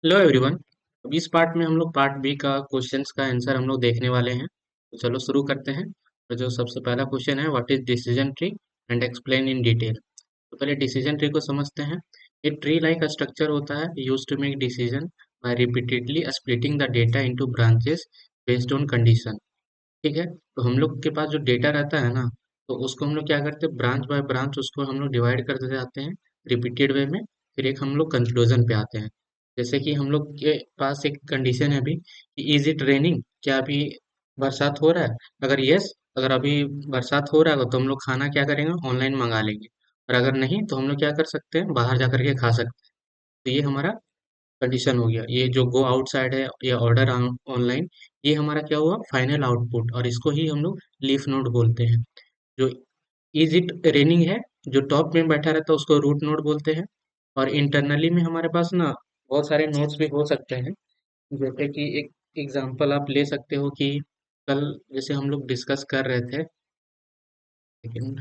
Hello everyone. अब इस part में हम लोग पार्ट बी का क्वेश्चंस का आंसर हम लोग देखने वाले हैं। तो चलो शुरू करते हैं। तो जो सबसे पहला क्वेश्चन है, what is decision tree and explain in detail. तो पहले डिसीजन ट्री को समझते हैं। ये ट्री लाइक स्ट्रक्चर होता है used to make decision by repeatedly splitting the data into branches based on condition. ठीक है, तो हम लोग के पास जो डेटा रहता है ना, तो उसको हम लोग क्या करते हैं, ब्रांच बाय ब्रांच उसको हम लोग डिवाइड करते जाते हैं रिपीटेड वे में। फिर एक हम लोग कंक्लूजन पे आते हैं। जैसे कि हम लोग के पास एक कंडीशन है अभी कि इज इट रेनिंग, क्या अभी बरसात हो रहा है। अगर यस, अगर अभी बरसात हो रहा है तो हम लोग खाना क्या करेंगे, ऑनलाइन मंगा लेंगे। और अगर नहीं तो हम लोग क्या कर सकते हैं, बाहर जा करके खा सकते हैं। तो ये हमारा कंडीशन हो गया। ये जो गो आउटसाइड है या ऑर्डर ऑनलाइन, ये हमारा क्या हुआ, फाइनल आउटपुट। और इसको ही हम लोग लीफ नोड बोलते हैं। जो इज इट रेनिंग है, जो टॉप में बैठा रहता है उसको रूट नोड बोलते हैं। और इंटरनली में हमारे पास ना बहुत सारे नोड्स भी हो सकते हैं। जैसे कि एक एग्जांपल आप ले सकते हो कि कल जैसे हम लोग डिस्कस कर रहे थे, लेकिन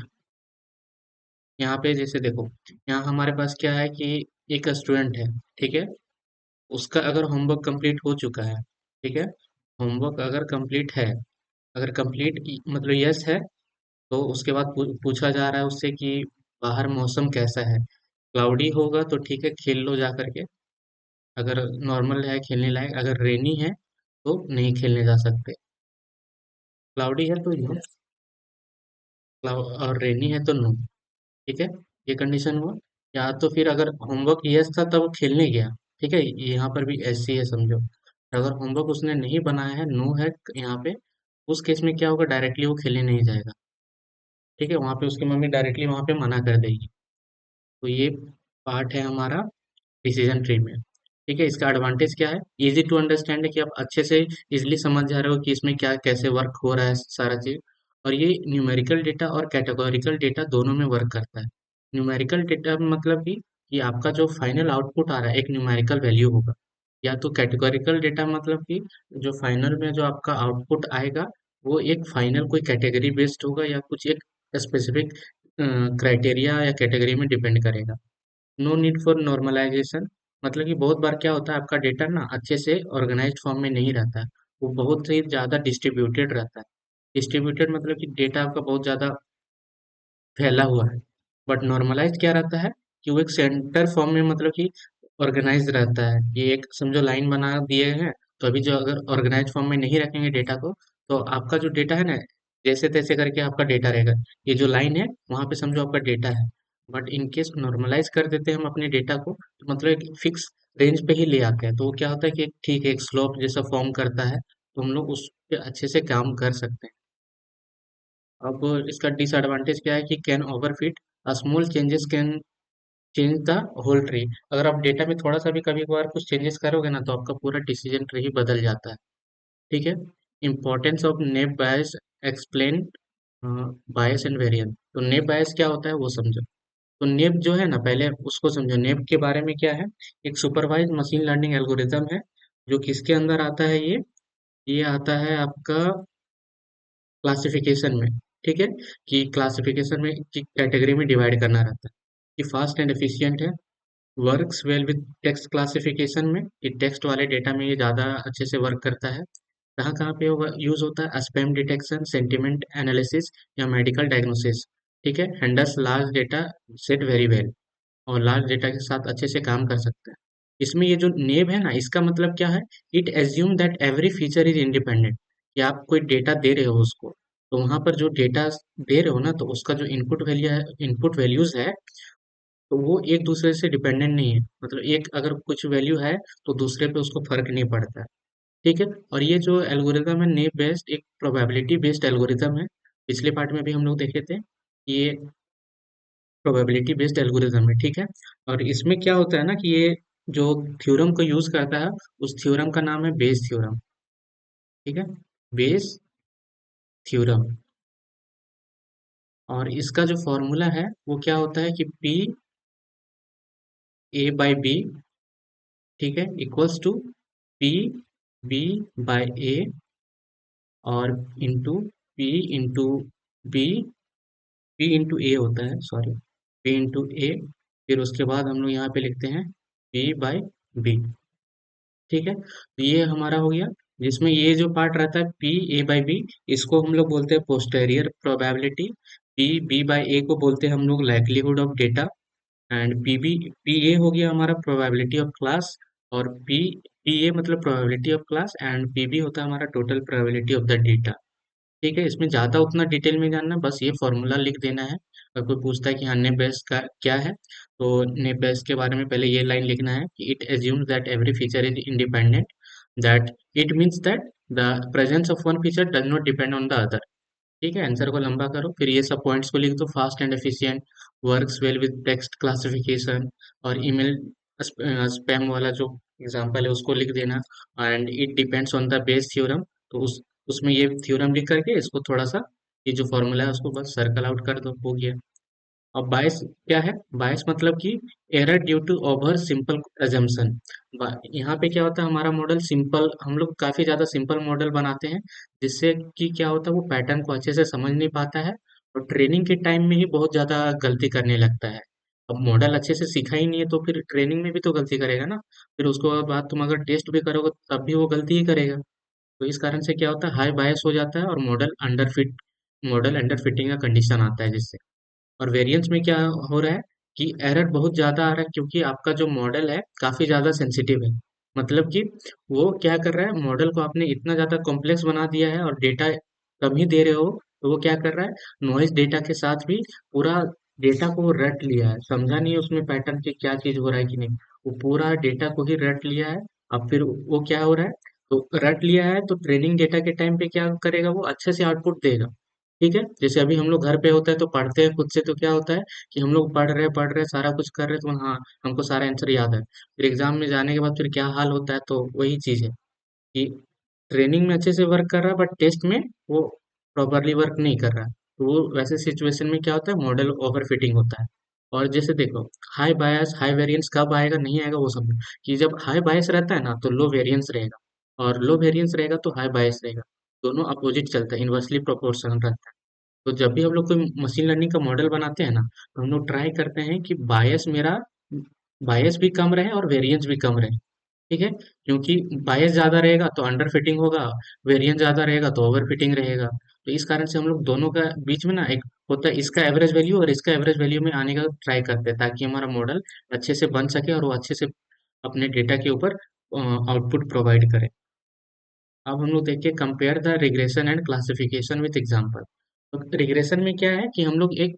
यहाँ पे जैसे देखो, यहाँ हमारे पास क्या है कि एक स्टूडेंट है, ठीक है। उसका अगर होमवर्क कंप्लीट हो चुका है, ठीक है, होमवर्क अगर कंप्लीट है, अगर कंप्लीट मतलब यस है, तो उसके बाद पूछा जा रहा है उससे कि बाहर मौसम कैसा है। क्लाउडी होगा तो ठीक है, खेल लो जा करके। अगर नॉर्मल है खेलने लायक, अगर रेनी है तो नहीं खेलने जा सकते। क्लाउडी है तो यस, और रेनी है तो नो। ठीक है, ये कंडीशन हुआ। या तो फिर अगर होमवर्क यस था तब वो खेलने गया, ठीक है, यहाँ पर भी ऐसी है समझो। अगर होमवर्क उसने नहीं बनाया है, नो है यहाँ पे, उस केस में क्या होगा, डायरेक्टली वो खेलने नहीं जाएगा। ठीक है, वहाँ पे उसकी मम्मी डायरेक्टली वहाँ पे मना कर देगी। तो ये पार्ट है हमारा डिसीजन ट्री में। ठीक है, इसका एडवांटेज क्या है, इजी टू अंडरस्टैंड है कि आप अच्छे से इजिली समझ जा रहे हो कि इसमें क्या कैसे वर्क हो रहा है सारा चीज। और ये न्यूमेरिकल डेटा और कैटेगोरिकल डेटा दोनों में वर्क करता है। न्यूमेरिकल डेटा मतलब कि आपका जो फाइनल आउटपुट आ रहा है एक न्यूमेरिकल वैल्यू होगा। या तो कैटेगोरिकल डेटा मतलब कि जो फाइनल में जो आपका आउटपुट आएगा, वो एक फाइनल कोई कैटेगरी बेस्ड होगा या कुछ एक स्पेसिफिक क्राइटेरिया या कैटेगरी में डिपेंड करेगा। नो नीड फॉर नॉर्मलाइजेशन, मतलब कि बहुत बार क्या होता है, आपका डेटा ना अच्छे से ऑर्गेनाइज्ड फॉर्म में नहीं रहता है। वो बहुत ही ज़्यादा डिस्ट्रीब्यूटेड रहता है। डिस्ट्रीब्यूटेड मतलब कि डेटा आपका बहुत ज़्यादा फैला हुआ है। बट नॉर्मलाइज क्या रहता है कि वो एक सेंटर फॉर्म में, मतलब कि ऑर्गेनाइज रहता है। ये एक समझो लाइन बना दिए हैं, तो अभी जो अगर ऑर्गेनाइज फॉर्म में नहीं रखेंगे डेटा को, तो आपका जो डेटा है ना, जैसे तैसे करके आपका डेटा रहेगा। ये जो लाइन है वहां पे समझो आपका डेटा है। बट इन केस नॉर्मलाइज कर देते हैं हम अपने डेटा को, तो मतलब एक फिक्स रेंज पे ही ले आते हैं। तो वो क्या होता है कि ठीक है, एक स्लोप जैसा फॉर्म करता है, तो हम लोग उस पे अच्छे से काम कर सकते हैं। अब इसका डिसएडवांटेज क्या है कि can overfit, small changes can change the whole tree. अगर आप डेटा में थोड़ा सा भी कभी कभार कुछ चेंजेस करोगे ना, तो आपका पूरा डिसीजन ट्री ही बदल जाता है। ठीक है। Importance of nap bias explain bias and variance. तो नेप बायस क्या होता है वो समझो। तो नेप जो है ना, पहले उसको समझो। नेप के बारे में क्या है, एक सुपरवाइज मशीन लर्निंग एल्गोरिथम है। जो किसके अंदर आता है, ये आता है आपका क्लासिफिकेशन में। ठीक है, कि क्लासिफिकेशन में कि कैटेगरी में डिवाइड करना रहता है। कि फास्ट एंड एफिशिएंट है, works well with text classification में, कि टेक्स्ट वाले डेटा में ये ज़्यादा अच्छे से वर्क करता है। कहाँ कहाँ पे यूज होता है, स्पैम डिटेक्शन, सेंटिमेंट एनालिसिस या मेडिकल डायग्नोसिस। ठीक है, handles large data set very well, और लार्ज डेटा के साथ अच्छे से काम कर सकते हैं। इसमें ये जो नेब है ना, इसका मतलब क्या है, it assume that every feature is independent. कि आप कोई डेटा दे रहे हो उसको, तो वहां पर जो डेटा दे रहे हो ना, तो उसका जो इनपुट वैल्यू है, इनपुट वैल्यूज है, तो वो एक दूसरे से डिपेंडेंट नहीं है। मतलब एक अगर कुछ वैल्यू है तो दूसरे पे उसको फर्क नहीं पड़ता है। ठीक है, और ये जो एल्गोरिदम है नेब बेस्ड, एक प्रोबेबिलिटी बेस्ड एल्गोरिदम है। पिछले पार्ट में भी हम लोग देखे थे, ये प्रोबेबिलिटी बेस्ड एल्गोरिदम है। ठीक है, और इसमें क्या होता है ना कि ये जो थ्योरम को यूज करता है, उस थ्योरम का नाम है बेस थ्योरम। ठीक है, बेस थ्योरम। और इसका जो फॉर्मूला है वो क्या होता है कि पी ए बाई बी, ठीक है, equals to P B by A, और into P into B, P into A होता है, सॉरी, पी इंटू ए। फिर उसके बाद हम लोग यहाँ पे लिखते हैं पी बाय बी। ठीक है, तो ये हमारा हो गया, जिसमें ये जो पार्ट रहता है पी ए बाई बी, इसको हम लोग बोलते हैं posterior probability. P B by A को बोलते हैं हम लोग likelihood of data. And P B, P A हो गया हमारा प्रोबेबिलिटी ऑफ क्लास। और पी ए मतलब probability of class, and P B होता है हमारा total probability of the data. ठीक है, इसमें ज़्यादा उतना डिटेल में जानना, बस ये फॉर्मूला लिख देना है। अगर कोई पूछता है कि हाँ नेव बेस का क्या है, तो नेव बेस के बारे में पहले ये लाइन लिखना है कि it assumes that every feature is independent, that it means that the presence of one feature does not depend on the other. ठीक है, आंसर को लंबा करो, फिर ये सब पॉइंट्स को लिख दो। Fast and efficient, works well with text classification, और ईमेल स्पैम वाला जो एग्जांपल है उसको लिख देना। And it depends on the Bayes theorem, तो उस उसमें ये थ्योरम लिख करके इसको थोड़ा सा, ये जो फॉर्मूला है उसको बस सर्कल आउट कर दो, हो गया। अब बायस क्या है? बायस मतलब कि error due to over simple assumption. यहाँ पे क्या होता है, हमारा मॉडल सिंपल, हम लोग काफी ज्यादा सिंपल मॉडल बनाते हैं, जिससे कि क्या होता है वो पैटर्न को अच्छे से समझ नहीं पाता है, और ट्रेनिंग के टाइम में ही बहुत ज्यादा गलती करने लगता है। अब मॉडल अच्छे से सीखा ही नहीं है तो फिर ट्रेनिंग में भी तो गलती करेगा ना। फिर उसको बाद तुम अगर टेस्ट भी करोगे तब भी वो गलती ही करेगा। तो इस कारण से क्या होता है, हाई बायस हो जाता है, और मॉडल अंडर फिटिंग का कंडीशन आता है जिससे। और वेरिएंस में क्या हो रहा है कि एरर बहुत ज़्यादा आ रहा है, क्योंकि आपका जो मॉडल है काफ़ी ज़्यादा सेंसिटिव है। मतलब कि वो क्या कर रहा है, मॉडल को आपने इतना ज़्यादा कॉम्प्लेक्स बना दिया है और डेटा कम ही दे रहे हो, तो वो क्या कर रहा है, नॉइज़ डेटा के साथ भी पूरा डेटा को वो रट लिया है, समझा नहीं उसमें पैटर्न की क्या चीज़ हो रहा है कि नहीं। वो पूरा डेटा को ही रट लिया है। अब फिर वो क्या हो रहा है, तो रट लिया है तो ट्रेनिंग डेटा के टाइम पे क्या करेगा, वो अच्छे से आउटपुट देगा। ठीक है, जैसे अभी हम लोग घर पे होते हैं तो पढ़ते हैं खुद से, तो क्या होता है कि हम लोग पढ़ रहे हैं सारा कुछ कर रहे हैं, तो हाँ हमको सारा आंसर याद है। फिर एग्जाम में जाने के बाद फिर क्या हाल होता है, तो वही चीज है कि ट्रेनिंग में अच्छे से वर्क कर रहा है बट टेस्ट में वो प्रॉपरली वर्क नहीं कर रहा है। तो वो वैसे सिचुएशन में क्या होता है, मॉडल ओवर फिटिंग होता है। और जैसे देखो, हाई बायस हाई वेरिएंस कब आएगा नहीं आएगा वो समझो, कि जब हाई बायस रहता है ना तो लो वेरिएंस रहेगा, और लो वेरिएंस रहेगा तो हाई बायस रहेगा। दोनों अपोजिट चलता है, इन्वर्सली प्रोपोर्शनल रहता है। तो जब भी हम लोग कोई मशीन लर्निंग का मॉडल बनाते हैं ना, तो हम लोग ट्राई करते हैं कि बायस भी कम रहे और वेरिएंस भी कम रहे। ठीक है, क्योंकि बायस ज्यादा रहेगा तो अंडर फिटिंग होगा, वेरिएंस ज्यादा रहेगा तो ओवर फिटिंग रहेगा। तो इस कारण से हम लोग दोनों का बीच में ना एक होता है, इसका एवरेज वैल्यू और इसका एवरेज वैल्यू में आने का ट्राई करते हैं, ताकि हमारा मॉडल अच्छे से बन सके और वो अच्छे से अपने डेटा के ऊपर आउटपुट प्रोवाइड करे। अब हम लोग देखिए, compare the regression and classification with example. तो रिग्रेशन में क्या है कि हम लोग एक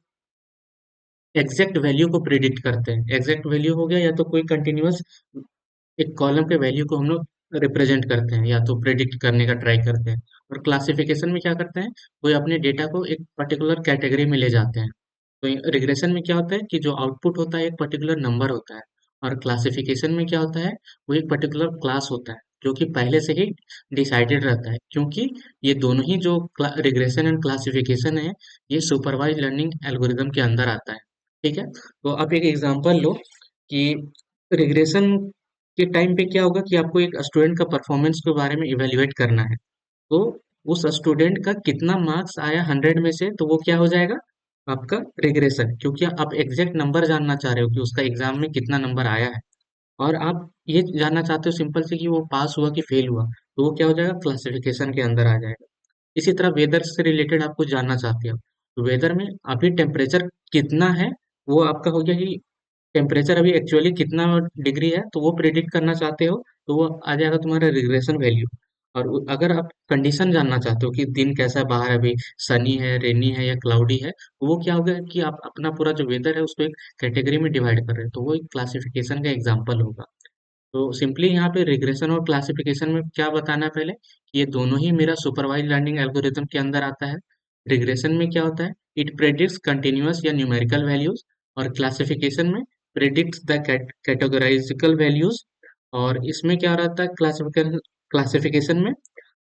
एग्जैक्ट वैल्यू को प्रिडिक्ट करते हैं। एग्जैक्ट वैल्यू हो गया या तो कोई कंटिन्यूअस एक कॉलम के वैल्यू को हम लोग रिप्रेजेंट करते हैं या तो प्रिडिक्ट करने का ट्राई करते हैं। और क्लासिफिकेशन में क्या करते हैं, कोई अपने डेटा को एक पर्टिकुलर कैटेगरी में ले जाते हैं। तो रिग्रेशन में क्या होता है कि जो आउटपुट होता है एक पर्टिकुलर नंबर होता है, और क्लासिफिकेशन में क्या होता है, वो एक पर्टिकुलर क्लास होता है जो कि पहले से ही डिसाइडेड रहता है, क्योंकि ये दोनों ही जो रिग्रेशन एंड क्लासिफिकेशन है, ये सुपरवाइज लर्निंग एल्गोरिदम के अंदर आता है। ठीक है, तो आप एक एग्जांपल लो कि रिग्रेशन के टाइम पे क्या होगा कि आपको एक स्टूडेंट का परफॉर्मेंस के बारे में इवेल्युएट करना है। तो उस स्टूडेंट का कितना मार्क्स आया 100 में से, तो वो क्या हो जाएगा, आपका रिग्रेशन, क्योंकि आप एग्जैक्ट नंबर जानना चाह रहे हो कि उसका एग्जाम में कितना नंबर आया है। और आप ये जानना चाहते हो सिंपल से कि वो पास हुआ कि फेल हुआ, तो वो क्या हो जाएगा, क्लासिफिकेशन के अंदर आ जाएगा। इसी तरह वेदर से रिलेटेड आप कुछ जानना चाहते हो, तो वेदर में अभी टेम्परेचर कितना है, वो आपका हो गया कि टेम्परेचर अभी एक्चुअली कितना डिग्री है, तो वो प्रिडिक्ट करना चाहते हो, तो वो आ जाएगा तुम्हारा रिग्रेशन वैल्यू। और अगर आप कंडीशन जानना चाहते हो कि दिन कैसा है बाहर, अभी सनी है, रेनी है या क्लाउडी है, तो वो क्या होगा कि आप अपना पूरा जो वेदर है उसको एक कैटेगरी में डिवाइड कर रहे हैं, तो वो एक क्लासिफिकेशन का एग्जाम्पल होगा। तो सिंपली यहाँ पे रिग्रेशन और क्लासिफिकेशन में क्या बताना है पहले, कि ये दोनों ही मेरा सुपरवाइज लर्निंग एल्गोरिथम के अंदर आता है। रिग्रेशन में क्या होता है, इट प्रेडिक्ट्स कंटिन्यूअस या न्यूमेरिकल वैल्यूज, और क्लासिफिकेशन में प्रेडिक्ट्स द कैटेगोराइजिकल वैल्यूज। और इसमें क्या रहता है, क्लासिफिकेशन क्लासिफिकेशन में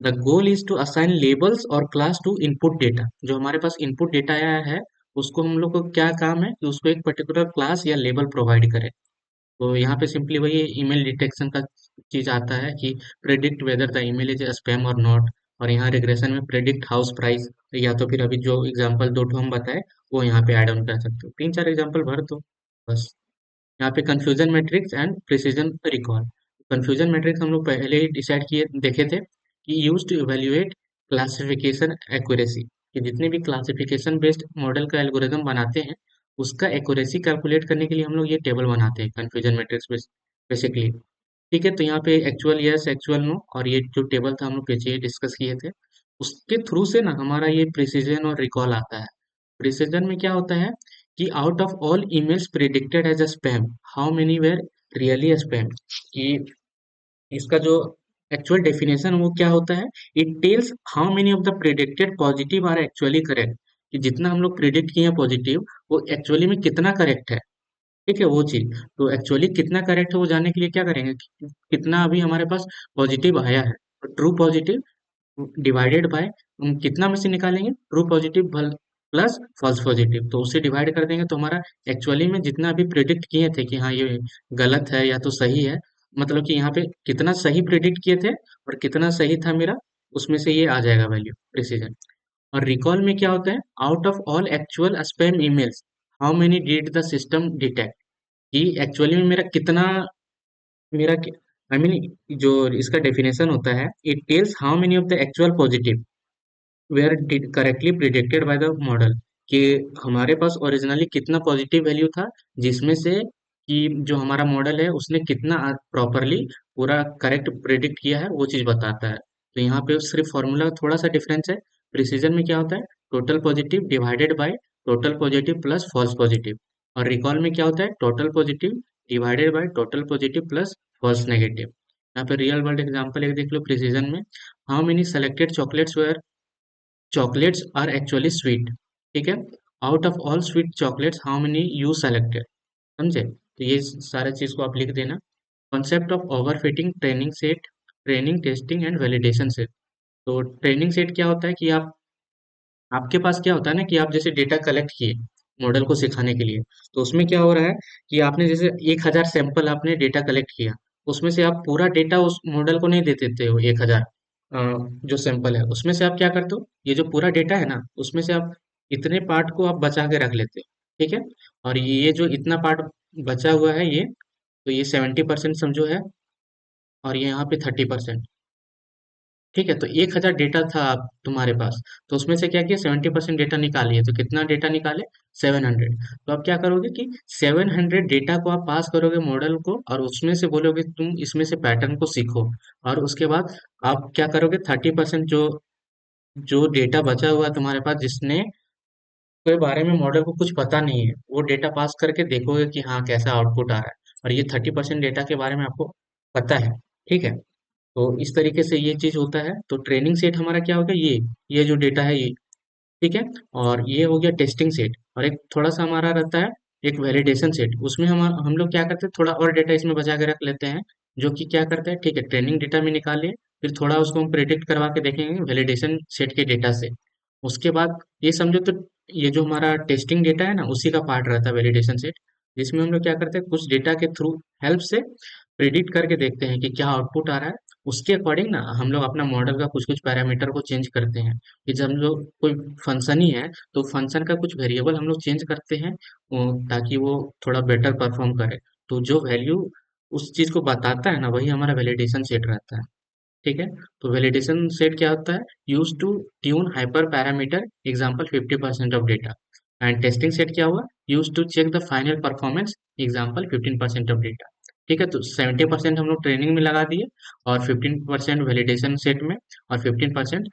the goal is to assign labels और क्लास टू इनपुट डेटा। जो हमारे पास इनपुट डेटा आया है, उसको हम लोग को क्या काम है कि उसको एक पर्टिकुलर क्लास या लेबल प्रोवाइड करें। तो यहाँ पे सिंपली वही ईमेल डिटेक्शन का चीज आता है कि predict whether the email is spam और नॉट। और यहाँ रिग्रेशन में प्रेडिक्ट हाउस प्राइस, या तो फिर अभी जो एग्जांपल दो ठो हम बताए वो यहाँ पे ऐड ऑन कर सकते हो, तीन चार एग्जांपल भर दो बस। यहाँ पे confusion matrix and precision recall. Confusion matrix हम लोग पहले ही डिसाइड किए देखे थे कि use to evaluate classification accuracy, कि जितने भी क्लासिफिकेशन बेस्ड मॉडल का एल्गोरिदम बनाते हैं उसका एक्यूरेसी कैलकुलेट करने के लिए हम लोग ये टेबल बनाते हैं कंफ्यूजन मैट्रिक्स बेसिकली। ठीक है, तो यहाँ पे एक्चुअल यस एक्चुअल नो और ये जो टेबल था हम लोग पीछे डिस्कस किए थे, उसके थ्रू से ना हमारा ये प्रिसीजन और रिकॉल आता है। प्रिसीजन में क्या होता है कि out of all emails predicted as a spam, how many were really spam, कि इसका जो एक्चुअल डेफिनेशन वो क्या होता है, it tells how many of the predicted positive are actually correct, कि जितना हम लोग प्रिडिक्ट किए हैं पॉजिटिव वो एक्चुअली में कितना करेक्ट है। ठीक है, वो चीज तो एक्चुअली कितना करेक्ट है वो जानने के लिए क्या करेंगे कितना अभी हमारे पास पॉजिटिव आया है, तो ट्रू पॉजिटिव डिवाइडेड बाय हम कितना में से निकालेंगे true positive plus false positive, तो उससे डिवाइड कर देंगे तो हमारा एक्चुअली में जितना भी प्रिडिक्ट किए थे कि हाँ ये गलत है या तो सही है, मतलब कि यहाँ पे कितना सही प्रिडिक्ट किए थे और कितना सही था मेरा, उसमें से ये आ जाएगा वैल्यू प्रिसीजन। और रिकॉल में क्या होता है, out of all actual spam emails how many did the system detect, कि एक्चुअली में मेरा कितना, मेरा आई मीन जो इसका डेफिनेशन होता है, it tells how many of the actual positive were correctly predicted by the model, कि हमारे पास ओरिजिनली कितना पॉजिटिव वैल्यू था जिसमें से कि जो हमारा मॉडल है उसने कितना प्रॉपरली पूरा करेक्ट प्रिडिक्ट किया है वो चीज़ बताता है। तो यहाँ पे सिर्फ फॉर्मूला थोड़ा सा डिफरेंस है। प्रिसीजन में क्या होता है, total positive divided by total positive plus false positive, और रिकॉल में क्या होता है, total positive divided by total positive plus false negative. यहाँ पे रियल वर्ल्ड एग्जांपल एक देख लो प्रिसीजन में, how many selected chocolates chocolates are actually sweet, ठीक है, out of all sweet chocolates how many you selected, समझे, तो ये सारे चीज को आप लिख देना। Concept of overfitting training set, training testing and validation set. तो ट्रेनिंग सेट क्या होता है कि आप आपके पास क्या होता है ना कि आप जैसे डेटा कलेक्ट किए मॉडल को सिखाने के लिए, तो उसमें क्या हो रहा है कि आपने जैसे 1,000 सैंपल आपने डेटा कलेक्ट किया, उसमें से आप पूरा डेटा उस मॉडल को नहीं दे देते हो 1,000 जो सैंपल है उसमें से आप क्या करते हो, ये जो पूरा डेटा है ना उसमें से आप इतने पार्ट को आप बचा के रख लेते हो, ठीक है, और ये जो इतना पार्ट बचा हुआ है ये, तो ये 70% समझो है और ये यहाँ पे 30%। ठीक है, तो 1,000 डेटा था तुम्हारे पास, तो उसमें से क्या किया 70% डेटा निकालिए, तो कितना डेटा निकाले 700। तो आप क्या करोगे कि 700 डेटा को आप पास करोगे मॉडल को और उसमें से बोलोगे तुम इसमें से पैटर्न को सीखो, और उसके बाद आप क्या करोगे 30% जो जो डेटा बचा हुआ है तुम्हारे पास जिसने के बारे में मॉडल को कुछ पता नहीं है, वो डेटा पास करके देखोगे कि हाँ कैसा आउटपुट आ रहा है, और ये 30% डेटा के बारे में आपको पता है। ठीक है, तो इस तरीके से ये चीज होता है। तो ट्रेनिंग सेट हमारा क्या होगा, ये जो डेटा है ये, ठीक है, और ये हो गया टेस्टिंग सेट, और एक थोड़ा सा हमारा रहता है एक वैलिडेशन सेट, उसमें हम लोग क्या करते हैं थोड़ा और डेटा इसमें बचा के रख लेते हैं, जो कि क्या करता है, ठीक है, ट्रेनिंग डेटा में निकालिए, फिर थोड़ा उसको हम प्रिडिक्ट करवा के देखेंगे वैलिडेशन सेट के डेटा से। उसके बाद ये समझो तो ये जो हमारा टेस्टिंग डेटा है ना उसी का पार्ट रहता है वैलिडेशन सेट, जिसमें हम लोग क्या करते हैं कुछ डेटा के थ्रू हेल्प से प्रिडिक्ट करके देखते हैं कि क्या आउटपुट आ रहा है, उसके अकॉर्डिंग ना हम लोग अपना मॉडल का कुछ कुछ पैरामीटर को चेंज करते हैं, कि जब हम लोग कोई फंक्शन ही है तो फंक्शन का कुछ वेरिएबल हम लोग चेंज करते हैं ताकि वो थोड़ा बेटर परफॉर्म करे, तो जो वैल्यू उस चीज को बताता है ना वही हमारा वैलिडेशन सेट रहता है। ठीक है, तो वैलिडेशन सेट क्या होता है, use to tune hyper parameter example 50% of data, and testing set क्या हुआ, use to check the final performance example 15% of data. ठीक है, तो 70% हम लोग ट्रेनिंग में लगा दिए और 15% वैलिडेशन सेट में, और 15%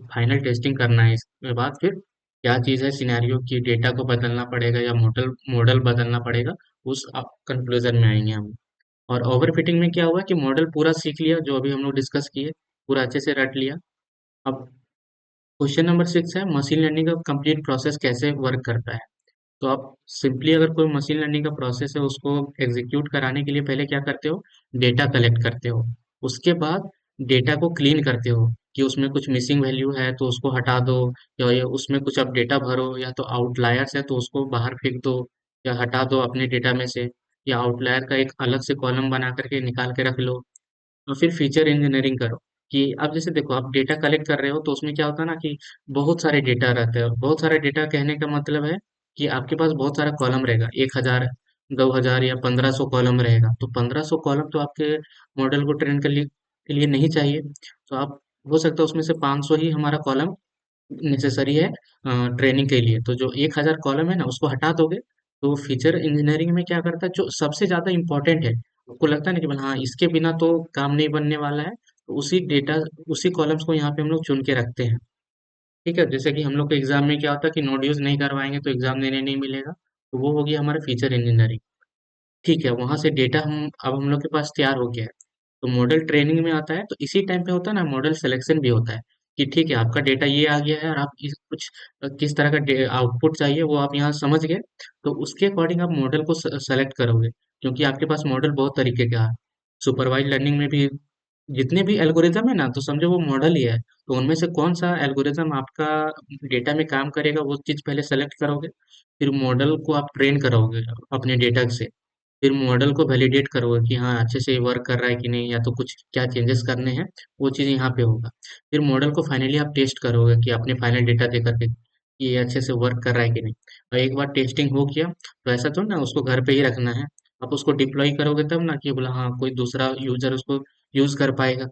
फाइनल टेस्टिंग करना है। इसके बाद फिर क्या चीज़ है सिनेरियो की डेटा को बदलना पड़ेगा या मॉडल मॉडल बदलना पड़ेगा, उस कंक्लूजन में आएंगे हम। और ओवरफिटिंग में क्या हुआ कि मॉडल पूरा सीख लिया जो अभी हम लोग डिस्कस किए, पूरा अच्छे से रट लिया। अब क्वेश्चन नंबर 6 है मशीन लर्निंग का कंप्लीट प्रोसेस कैसे वर्क करता है। तो आप सिंपली अगर कोई मशीन लर्निंग का प्रोसेस है उसको एग्जीक्यूट कराने के लिए पहले क्या करते हो, डेटा कलेक्ट करते हो, उसके बाद डेटा को क्लीन करते हो कि उसमें कुछ मिसिंग वैल्यू है तो उसको हटा दो, या ये उसमें कुछ अब डेटा भरो, या तो आउटलायर्स है तो उसको बाहर फेंक दो या हटा दो अपने डेटा में से, या आउटलायर का एक अलग से कॉलम बना करके निकाल के रख लो। और फिर फीचर इंजीनियरिंग करो, कि अब जैसे देखो आप डेटा कलेक्ट कर रहे हो तो उसमें क्या होता है ना कि बहुत सारे डेटा रहते हैं, बहुत सारे डेटा कहने का मतलब है कि आपके पास बहुत सारा कॉलम रहेगा 1,000 2000 या 1500 कॉलम रहेगा, तो 1500 कॉलम तो आपके मॉडल को ट्रेन के लिए नहीं चाहिए। तो आप हो सकता है उसमें से 500 ही हमारा कॉलम नेसेसरी है ट्रेनिंग के लिए। तो जो 1000 कॉलम है ना उसको हटा दोगे, तो फीचर इंजीनियरिंग में क्या करता है, जो सबसे ज्यादा इंपॉर्टेंट है, आपको लगता है ना कि बोले हाँ इसके बिना तो काम नहीं बनने वाला है, तो उसी कॉलम्स को यहाँ पे हम लोग चुन के रखते हैं। ठीक है, जैसे कि हम लोग को एग्जाम में क्या होता है कि नोड यूज नहीं करवाएंगे तो एग्जाम देने नहीं मिलेगा, तो वो हो गया हमारा फीचर इंजीनियरिंग। ठीक है, वहां से डेटा हम लोग के पास तैयार हो गया है। तो मॉडल ट्रेनिंग में आता है, तो इसी टाइम पे होता है ना मॉडल सिलेक्शन भी होता है, कि ठीक है आपका डेटा ये आ गया है और आप किस तरह का आउटपुट चाहिए वो आप यहाँ समझ गए, तो उसके अकॉर्डिंग आप मॉडल को सेलेक्ट करोगे। क्योंकि आपके पास मॉडल बहुत तरीके का है, सुपरवाइज लर्निंग में भी जितने भी एल्गोरिदम है ना, तो समझो वो मॉडल ही है। तो उनमें से कौन सा एल्गोरिदम आपका डेटा में काम करेगा वो चीज पहले सेलेक्ट करोगे, फिर मॉडल को आप ट्रेन करोगे अपने डेटा से, फिर मॉडल को वैलिडेट करोगे कि हाँ अच्छे से वर्क कर रहा है कि नहीं, या तो कुछ क्या चेंजेस करने हैं, वो चीज़ यहाँ पे होगा। फिर मॉडल को फाइनली आप टेस्ट करोगे कि अपने फाइनल डेटा दे करके कि ये अच्छे से वर्क कर रहा है कि नहीं। और एक बार टेस्टिंग हो गया तो ऐसा तो ना उसको घर पे ही रखना है, आप उसको डिप्लॉय करोगे तब ना कि बोला हाँ कोई दूसरा यूजर उसको यूज कर पाएगा। तो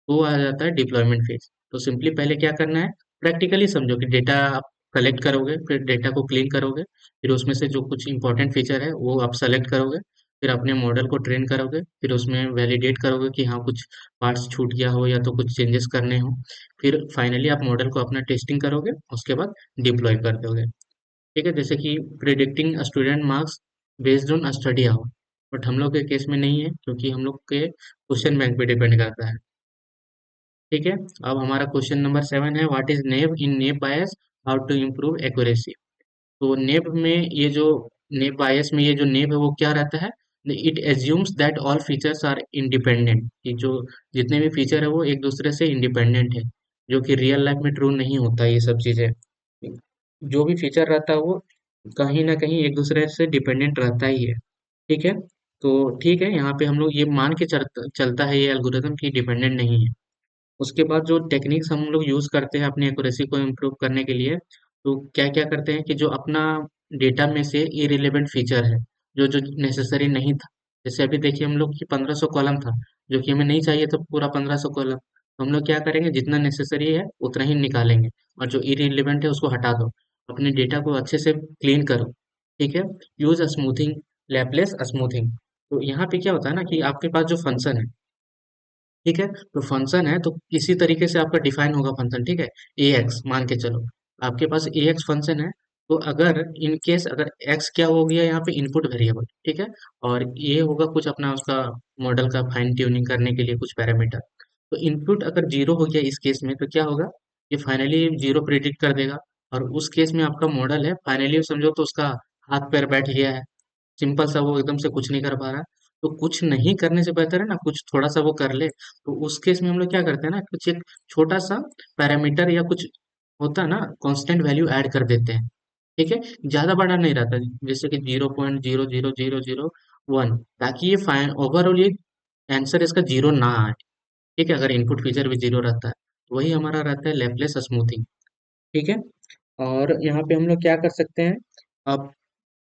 वो आ जाता है डिप्लॉयमेंट फेज। तो सिंपली पहले क्या करना है, प्रैक्टिकली समझो कि डेटा आप कलेक्ट करोगे, फिर डेटा को क्लीन करोगे, फिर उसमें से जो कुछ इंपॉर्टेंट फीचर है वो आप सेलेक्ट करोगे, फिर अपने मॉडल को ट्रेन करोगे, फिर उसमें वैलिडेट करोगे कि हाँ कुछ पार्ट्स छूट गया हो या तो कुछ चेंजेस करने हो, फिर फाइनली आप मॉडल को अपना टेस्टिंग करोगे, उसके बाद डिप्लॉय कर दोगे। ठीक है, जैसे कि predicting student marks based on study hour, but हम लोग के केस में नहीं है क्योंकि हम लोग के क्वेश्चन बैंक पे डिपेंड करता है। ठीक है, अब हमारा क्वेश्चन नंबर 7 है, what is naive in naive Bayes, how to improve accuracy. तो नेब में ये जो नेब बायस में ये जो नेब है वो क्या रहता है, it assumes that all features are independent, कि जो जितने भी फीचर है वो एक दूसरे से इंडिपेंडेंट है, जो कि रियल लाइफ में ट्रू नहीं होता ये सब चीजें। जो भी फीचर रहता है वो कहीं ना कहीं एक दूसरे से डिपेंडेंट रहता ही है। ठीक है, तो ठीक है यहाँ पे हम लोग ये मान के चलता है ये एल्गोरिथम की डिपेंडेंट नहीं है। उसके बाद जो टेक्निक्स हम लोग यूज करते हैं अपनी एक्यूरेसी को इम्प्रूव करने के लिए, तो क्या क्या करते हैं कि जो अपना डेटा में से इरिलेवेंट फीचर है, जो जो नेसेसरी नहीं था, जैसे अभी देखिए हम लोग की 1500 कॉलम था, जो कि हमें नहीं चाहिए था पूरा 1500 कॉलम, तो हम लोग क्या करेंगे जितना नेसेसरी है उतना ही निकालेंगे, और जो इरिलेवेंट है उसको हटा दो, अपने डेटा को अच्छे से क्लीन करो। ठीक है, यूज स्मूथिंग, लैपलेस स्मूथिंग। तो यहाँ पे क्या होता है ना कि आपके पास जो फंक्शन है, ठीक है, तो फंक्शन है तो इसी तरीके से आपका डिफाइन होगा फंक्शन। ठीक है, ए एक्स मान के चलो, आपके पास ए एक्स फंक्शन है, तो अगर इन केस अगर एक्स क्या हो गया यहाँ पे इनपुट वेरिएबल, ठीक है, और ये होगा कुछ अपना उसका मॉडल का फाइन ट्यूनिंग करने के लिए कुछ पैरामीटर, तो इनपुट अगर जीरो हो गया इस केस में तो क्या होगा, ये फाइनली जीरो प्रिडिक्ट कर देगा। और उस केस में आपका मॉडल है फाइनली समझो तो उसका हाथ पैर बैठ गया है, सिंपल सा वो एकदम से कुछ नहीं कर पा रहा है। तो कुछ नहीं करने से बेहतर है ना कुछ थोड़ा सा वो कर ले। तो उस केस में हम लोग क्या करते हैं ना, कुछ एक छोटा सा पैरामीटर या कुछ होता है ना कांस्टेंट वैल्यू ऐड कर देते हैं। ठीक है, ज्यादा बड़ा नहीं रहता, जैसे कि 0.00001, ताकि ये फाइन ओवरऑल ये आंसर इसका जीरो ना आए। ठीक है, अगर इनपुट फीचर भी जीरो रहता है तो वही हमारा रहता है लेप्लेस स्मूथिंग। ठीक है, और यहाँ पे हम लोग क्या कर सकते हैं, अब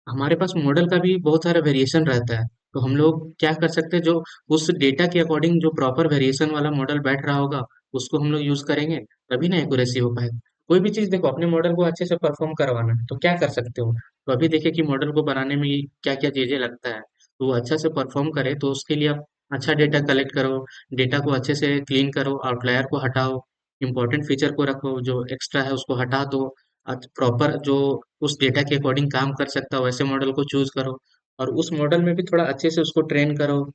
हमारे पास मॉडल का भी बहुत सारा वेरिएशन रहता है, तो हम लोग क्या कर सकते हैं, जो उस डेटा के अकॉर्डिंग जो प्रॉपर वेरिएशन वाला मॉडल बैठ रहा होगा उसको हम लोग यूज करेंगे, तभी ना एक्यूरेसी हो पाएगा। कोई भी चीज देखो, अपने मॉडल को अच्छे से परफॉर्म करवाना है तो क्या कर सकते हो, तो अभी देखिए कि मॉडल को बनाने में क्या क्या चीजें लगता है, तो वो अच्छा से परफॉर्म करे तो उसके लिए आप अच्छा डेटा कलेक्ट करो, डेटा को अच्छे से क्लीन करो, आउटलायर को हटाओ, इंपॉर्टेंट फीचर को रखो, जो एक्स्ट्रा है उसको हटा दो, प्रॉपर जो उस डेटा के अकॉर्डिंग काम कर सकता हो वैसे मॉडल को चूज करो, और उस मॉडल में भी थोड़ा अच्छे से उसको ट्रेन करो,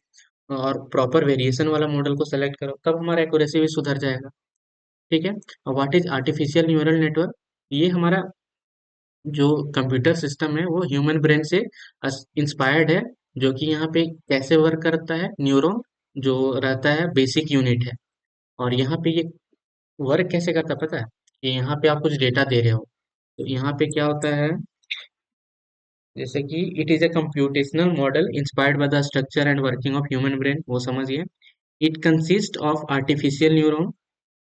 और प्रॉपर वेरिएशन वाला मॉडल को सेलेक्ट करो, तब हमारा एक्यूरेसी भी सुधर जाएगा। ठीक है, और what is artificial neural network, ये हमारा जो कंप्यूटर सिस्टम है वो ह्यूमन ब्रेन से इंस्पायर्ड है, जो कि यहाँ पे कैसे वर्क करता है, न्यूरॉन जो रहता है बेसिक यूनिट है, और यहाँ पे ये वर्क कैसे करता है पता है, कि यहाँ पे आप कुछ डेटा दे रहे हो, तो यहाँ पे क्या होता है, जैसे कि it is a computational model inspired by the structure and working of human brain, वो समझिए। It consist of artificial neuron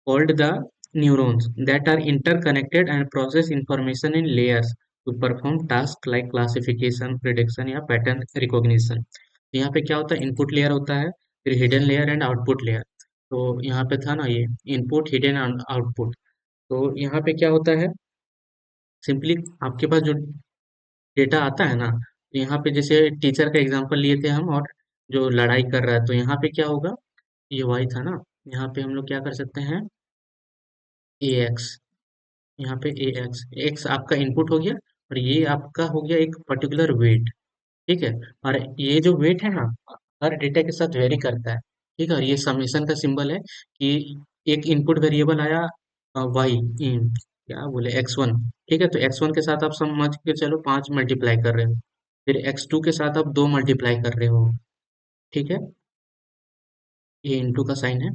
called the neurons that are interconnected and process information in layers to perform task like classification, prediction या pattern recognition. यहाँ पे क्या होता है, input layer होता है, फिर hidden layer and output layer. तो यहाँ पे था ना ये इनपुट, हिडन एंड आउटपुट। तो यहाँ पे क्या होता है, सिंपली आपके पास जो डेटा आता है ना, तो यहाँ पे जैसे टीचर का एग्जांपल लिए थे हम, और जो लड़ाई कर रहा है, तो यहाँ पे क्या होगा, ये वाई था ना, यहाँ पे हम लोग क्या कर सकते हैं, ए एक्स, यहाँ पे ए एक्स, एक्स आपका इनपुट हो गया, और ये आपका हो गया एक पर्टिकुलर वेट। ठीक है, और ये जो वेट है ना, हर डेटा के साथ वेरी करता है। ठीक है, और ये समेशन का सिंबल है कि एक इनपुट वेरिएबल आया वाई, क्या बोले, एक्स 1। ठीक है, तो एक्स 1 के साथ आप समझ के चलो 5 मल्टीप्लाई कर रहे हो, फिर एक्स 2 के साथ आप 2 मल्टीप्लाई कर रहे हो। ठीक है, ये इंटू का साइन है।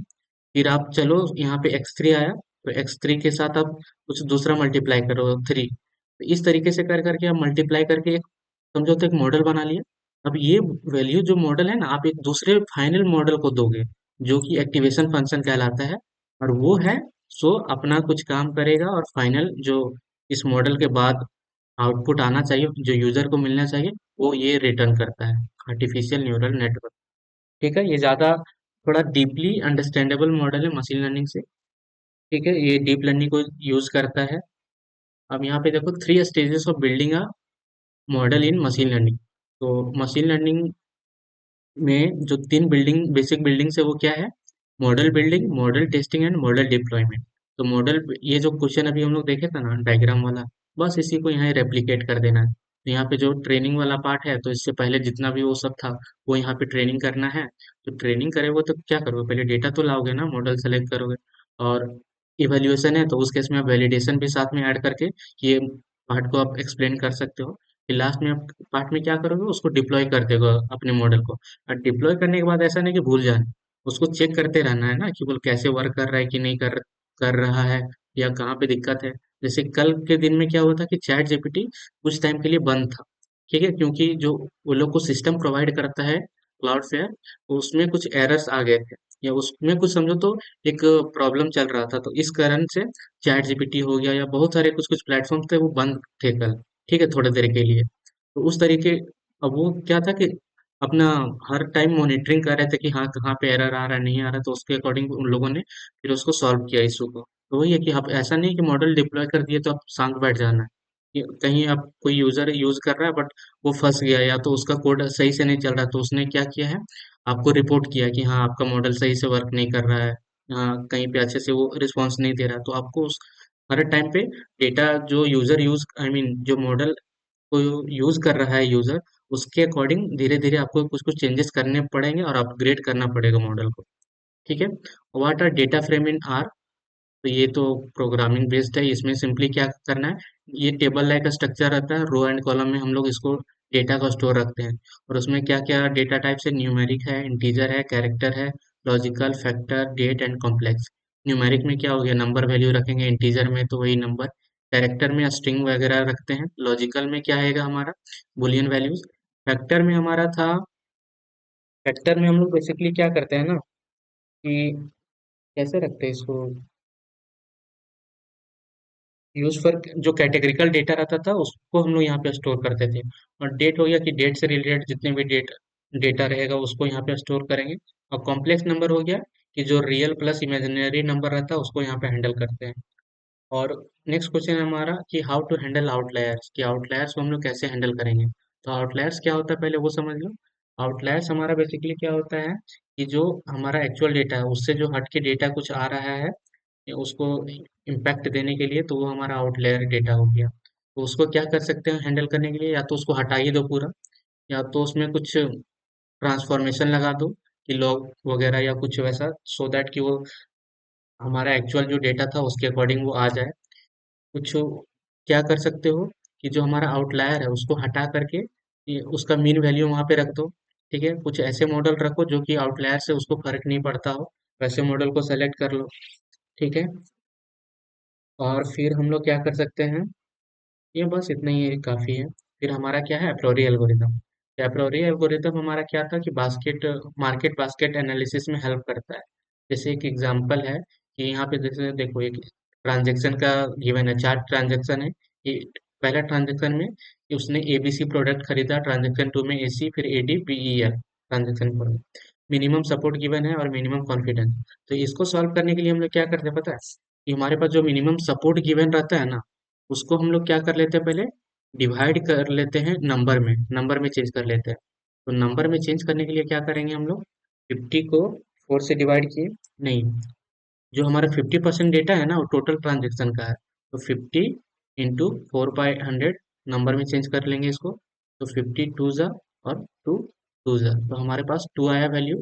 फिर आप चलो यहाँ पे x3 आया, तो x3 के साथ आप कुछ दूसरा मल्टीप्लाई करो, 3। तो इस तरीके से कर करके आप मल्टीप्लाई करके एक, समझो तो एक मॉडल बना लिया। अब ये वैल्यू जो मॉडल है ना, आप एक दूसरे फाइनल मॉडल को दोगे, जो कि एक्टिवेशन फंक्शन कहलाता है, और वो है, सो अपना कुछ काम करेगा, और फाइनल जो इस मॉडल के बाद आउटपुट आना चाहिए, जो यूजर को मिलना चाहिए, वो ये रिटर्न करता है, आर्टिफिशियल न्यूरल नेटवर्क। ठीक है, ये ज़्यादा थोड़ा डीपली अंडरस्टैंडेबल मॉडल है मशीन लर्निंग से। ठीक है, ये डीप लर्निंग को यूज करता है। अब यहाँ पे देखो, 3 stages of building a model in machine learning. तो मशीन लर्निंग में जो 3 बेसिक बिल्डिंग्स है, वो क्या है, model building, model testing and model deployment. तो मॉडल, ये जो क्वेश्चन अभी हम लोग देखे थे ना डायग्राम वाला, बस इसी को यहाँ रेप्लिकेट कर देना है। तो यहाँ पे जो ट्रेनिंग वाला पार्ट है, तो इससे पहले जितना भी वो सब था, वो यहाँ पे ट्रेनिंग करना है। तो ट्रेनिंग करेंगे तो क्या करोगे, पहले डेटा तो लाओगे ना, मॉडल सेलेक्ट करोगे, और इवेल्युएशन है, तो उस केस में आप वैलिडेशन भी साथ में ऐड करके ये पार्ट को आप एक्सप्लेन कर सकते हो। फिर लास्ट में आप पार्ट में क्या करोगे, उसको डिप्लॉय कर देगा अपने मॉडल को। और डिप्लॉय करने के बाद ऐसा नहीं कि भूल जाना, उसको चेक करते रहना है ना, कि बोल कैसे वर्क कर रहा है कि नहीं कर कर रहा है, या कहाँ पे दिक्कत है। जैसे कल के दिन में क्या हुआ था कि चैट जीपीटी कुछ टाइम के लिए बंद था। ठीक है, क्योंकि जो वो लोग को सिस्टम प्रोवाइड करता है क्लाउडफेयर, उसमें कुछ एरर्स आ गए थे, या उसमें कुछ समझो तो एक प्रॉब्लम चल रहा था, तो इस कारण से चैट जीपीटी हो गया, या बहुत सारे कुछ कुछ प्लेटफॉर्म थे वो बंद थे कल। ठीक है, थोड़ी देर के लिए। तो उस तरीके, अब वो क्या था कि अपना हर टाइम मॉनिटरिंग कर रहे थे कि हाँ कहाँ पे एरर आ रहा है, नहीं आ रहा, तो उसके अकॉर्डिंग उन लोगों ने फिर उसको सॉल्व किया इशू को। तो वही है कि आप ऐसा नहीं कि मॉडल डिप्लॉय कर दिए तो आप शांत बैठ जाना है, कि कहीं आप कोई यूजर यूज कर रहा है, बट वो फंस गया, या तो उसका कोड सही से नहीं चल रहा, तो उसने क्या किया है, आपको रिपोर्ट किया कि हाँ आपका मॉडल सही से वर्क नहीं कर रहा है, हाँ कहीं पे अच्छे से वो रिस्पॉन्स नहीं दे रहा, तो आपको उस हर टाइम पे डेटा जो यूजर यूज, आई मीन जो मॉडल को यूज कर रहा है यूजर, उसके अकॉर्डिंग धीरे धीरे आपको कुछ कुछ चेंजेस करने पड़ेंगे, और अपग्रेड करना पड़ेगा मॉडल को। ठीक है, what are data frame in R. तो ये तो प्रोग्रामिंग बेस्ड है, इसमें सिंपली क्या करना है, ये टेबल लाइक स्ट्रक्चर रहता है, रो एंड कॉलम में हम लोग इसको डेटा को स्टोर रखते हैं, और उसमें क्या क्या डेटा टाइप्स है, न्यूमेरिक है, इंटीजर है, कैरेक्टर है, logical, factor, date and complex. Numeric में क्या हो गया, नंबर वैल्यू रखेंगे, इंटीजर में तो वही नंबर, कैरेक्टर में स्ट्रिंग वगैरह रखते हैं, लॉजिकल में क्या आएगा हमारा, बुलियन वैल्यूज। फैक्टर में हमारा था, फैक्टर में हम लोग बेसिकली क्या करते हैं ना, कि कैसे रखते हैं इसको, यूज फॉर, जो कैटेगरिकल डेटा रहता था उसको हम लोग यहाँ पे स्टोर करते थे। और डेट हो गया कि डेट से रिलेटेड जितने भी डेटा रहेगा उसको यहाँ पे स्टोर करेंगे। और कॉम्प्लेक्स नंबर हो गया कि जो रियल प्लस इमेजिनरी नंबर रहता है उसको यहाँ पे हैंडल करते हैं। और नेक्स्ट क्वेश्चन है हमारा कि हाउ टू हैंडल आउटलायर्स, कि आउटलायर्स को हम लोग कैसे हैंडल करेंगे। तो आउटलायर्स क्या होता है पहले वो समझ लो। आउटलायर्स हमारा बेसिकली क्या होता है, कि जो हमारा एक्चुअल डेटा है उससे जो हट के डेटा कुछ आ रहा है, या उसको इम्पैक्ट देने के लिए, तो वो हमारा आउटलायर डेटा हो गया। तो उसको क्या कर सकते हैं हैंडल करने के लिए, या तो उसको हटा ही दो पूरा, या तो उसमें कुछ ट्रांसफॉर्मेशन लगा दो, कि लॉग वगैरह या कुछ वैसा, सो दैट कि वो हमारा एक्चुअल जो डेटा था उसके अकॉर्डिंग वो आ जाए। कुछ क्या कर सकते हो, कि जो हमारा आउटलायर है उसको हटा करके उसका मीन वैल्यू वहां पे रख दो। ठीक है, कुछ ऐसे मॉडल रखो जो कि आउटलायर से उसको फर्क नहीं पड़ता हो, वैसे मॉडल को सेलेक्ट कर लो। ठीक है, और फिर हम लोग क्या कर सकते हैं, ये बस इतना ही काफी है। फिर हमारा क्या है, एप्रोरी एल्गोरिदम। एप्रोरी एल्गोरिदम हमारा क्या था, कि मार्केट बास्केट एनालिसिस में हेल्प करता है। जैसे एक एग्जांपल है, कि यहाँ पे जैसे देखो एक ट्रांजेक्शन का गिवन है, 4 ट्रांजेक्शन है, पहला ट्रांजेक्शन में कि उसने एबीसी प्रोडक्ट खरीदा, ट्रांजेक्शन टू में एसी, फिर एडी बीईएल ट्रांजेक्शन पर मिनिमम सपोर्ट गिवन है और मिनिमम कॉन्फिडेंस। तो इसको सॉल्व करने के लिए हम लोग क्या करते हैं पता है, कि हमारे पास जो मिनिमम सपोर्ट गिवन रहता है ना, उसको हम लोग क्या कर लेते हैं, पहले डिवाइड कर लेते हैं नंबर में चेंज कर लेते हैं। तो नंबर में चेंज करने के लिए क्या करेंगे हम लोग, 50 को 4 से डिवाइड किए, नहीं, जो हमारा 50% डेटा है ना वो टोटल ट्रांजेक्शन का है, तो 50 इंटू 4/100 नंबर में चेंज कर लेंगे इसको। तो 50 टू ज़ा और टू टू ज़ा, तो हमारे पास 2 आया वैल्यू।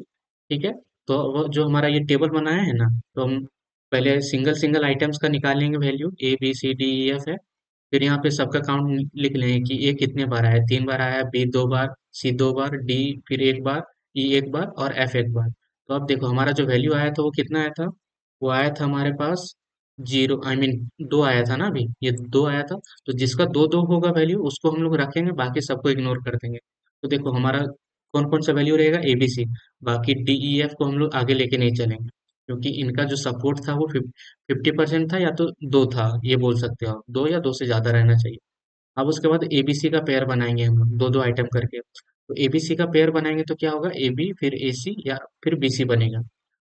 ठीक है, तो वो जो हमारा ये टेबल बनाया है ना, तो हम पहले सिंगल सिंगल आइटम्स का निकालेंगे value, A B C D E F है। फिर यहाँ पे सबका काउंट लिख लेंगे कि ए कितने बार आया, 3 बार आया, बी 2 बार, सी 2 बार, डी फिर 1 बार, ई 1 बार और एफ 1 बार। तो अब देखो हमारा जो वैल्यू आया था वो कितना आया था, वो आया था हमारे पास जीरो, आई मीन दो आया था ना, अभी ये दो आया था। तो जिसका दो दो होगा वैल्यू उसको हम लोग रखेंगे, बाकी सबको इग्नोर कर देंगे। तो देखो हमारा कौन कौन सा वैल्यू रहेगा, एबीसी, बाकी डी ई एफ को हम लोग आगे लेके नहीं चलेंगे, क्योंकि इनका जो सपोर्ट था वो 50% था, या तो दो था, ये बोल सकते हो आप, दो या दो से ज्यादा रहना चाहिए। अब उसके बाद एबीसी का पेयर बनाएंगे हम लोग, दो दो आइटम करके। तो एबीसी का पेयर बनाएंगे तो क्या होगा, एबी फिर एसी या फिर बीसी बनेगा।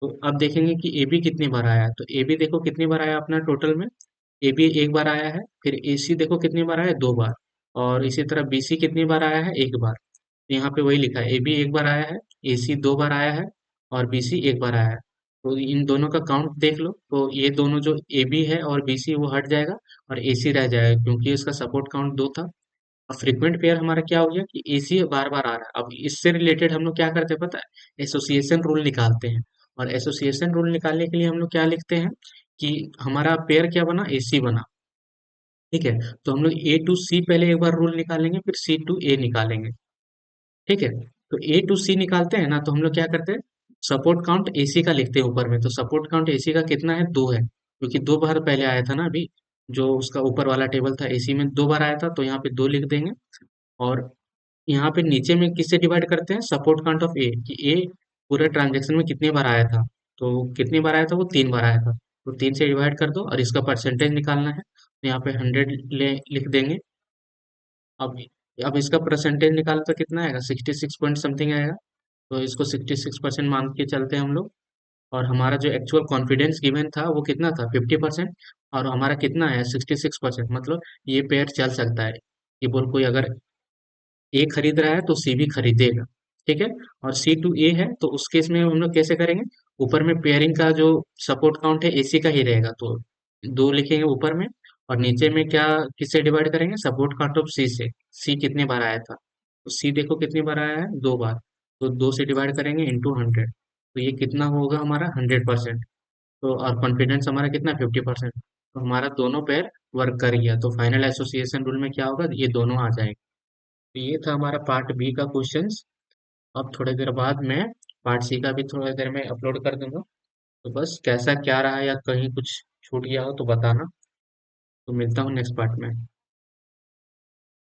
तो अब देखेंगे कि ए बी कितनी बार आया है, तो ए बी देखो कितनी बार आया अपना टोटल में, ए बी 1 बार आया है, फिर ए सी देखो कितनी बार आया है, 2 बार, और इसी तरह बी सी कितनी बार आया है, 1 बार। तो यहाँ पे वही लिखा है, ए बी 1 बार आया है, ए सी 2 बार आया है, और बी सी 1 बार आया है। तो इन दोनों का काउंट देख लो, तो ये दोनों जो ए बी है और बी सी वो हट जाएगा, और ए सी रह जाएगा, क्योंकि इसका सपोर्ट काउंट 2 था। अब फ्रीक्वेंट पेयर हमारा क्या हो गया कि एसी बार बार आ रहा है। अब इससे रिलेटेड हम लोग क्या करते हैं पता है, एसोसिएशन रूल निकालते हैं। और एसोसिएशन रूल निकालने के लिए हम लोग क्या लिखते हैं, कि हमारा पेयर क्या बना, एसी बना। ठीक है, तो हम लोग ए टू सी पहले एक बार रूल निकालेंगे, फिर सी टू ए निकालेंगे। ठीक है, तो ए टू सी निकालते हैं ना, तो हम लोग क्या करते हैं, सपोर्ट काउंट एसी का लिखते हैं ऊपर में। तो सपोर्ट काउंट एसी का कितना है, 2 है, क्योंकि 2 बार पहले आया था ना अभी, जो उसका ऊपर वाला टेबल था एसी में 2 बार आया था, तो यहाँ पे 2 लिख देंगे। और यहाँ पे नीचे में किससे डिवाइड करते हैं, सपोर्ट काउंट ऑफ ए, कि ए पूरे ट्रांजेक्शन में कितनी बार आया था। तो कितनी बार आया था, वो 3 बार आया था। तो 3 से डिवाइड कर दो, और इसका परसेंटेज निकालना है, तो यहाँ पे 100 ले लिख देंगे। अब अब इसका परसेंटेज निकालो तो कितना आएगा, 66 पॉइंट समथिंग आएगा। तो इसको 66% मान के चलते हैं हम लोग। और हमारा जो एक्चुअल कॉन्फिडेंस गिवन था वो कितना था, 50%। और हमारा कितना है, 66%, मतलब ये पेयर चल सकता है। ये बोल कोई अगर ए खरीद रहा है तो सी भी खरीदेगा। ठीक है, और सी टू ए है, तो उस केस में हम लोग कैसे करेंगे, ऊपर में पेयरिंग का जो सपोर्ट काउंट है एसी का ही रहेगा, तो 2 लिखेंगे ऊपर में। और नीचे में क्या, किससे डिवाइड करेंगे, सपोर्ट काउंट ऑफ सी से, सी कितने बार आया था, तो सी देखो कितनी बार आया है, 2 बार। तो 2 से डिवाइड करेंगे इंटू 100, तो ये कितना होगा हमारा, 100%। तो और कॉन्फिडेंस हमारा कितना, 50%। तो हमारा दोनों पेयर वर्क कर गया, तो फाइनल एसोसिएशन रूल में क्या होगा, ये दोनों आ जाएंगे। तो ये था हमारा पार्ट बी का क्वेश्चंस। अब थोड़ी देर बाद मैं पार्ट सी का भी थोड़ी देर में अपलोड कर दूंगा। तो बस कैसा क्या रहा, या कहीं कुछ छूट गया हो तो बताना। तो मिलता हूँ नेक्स्ट पार्ट में।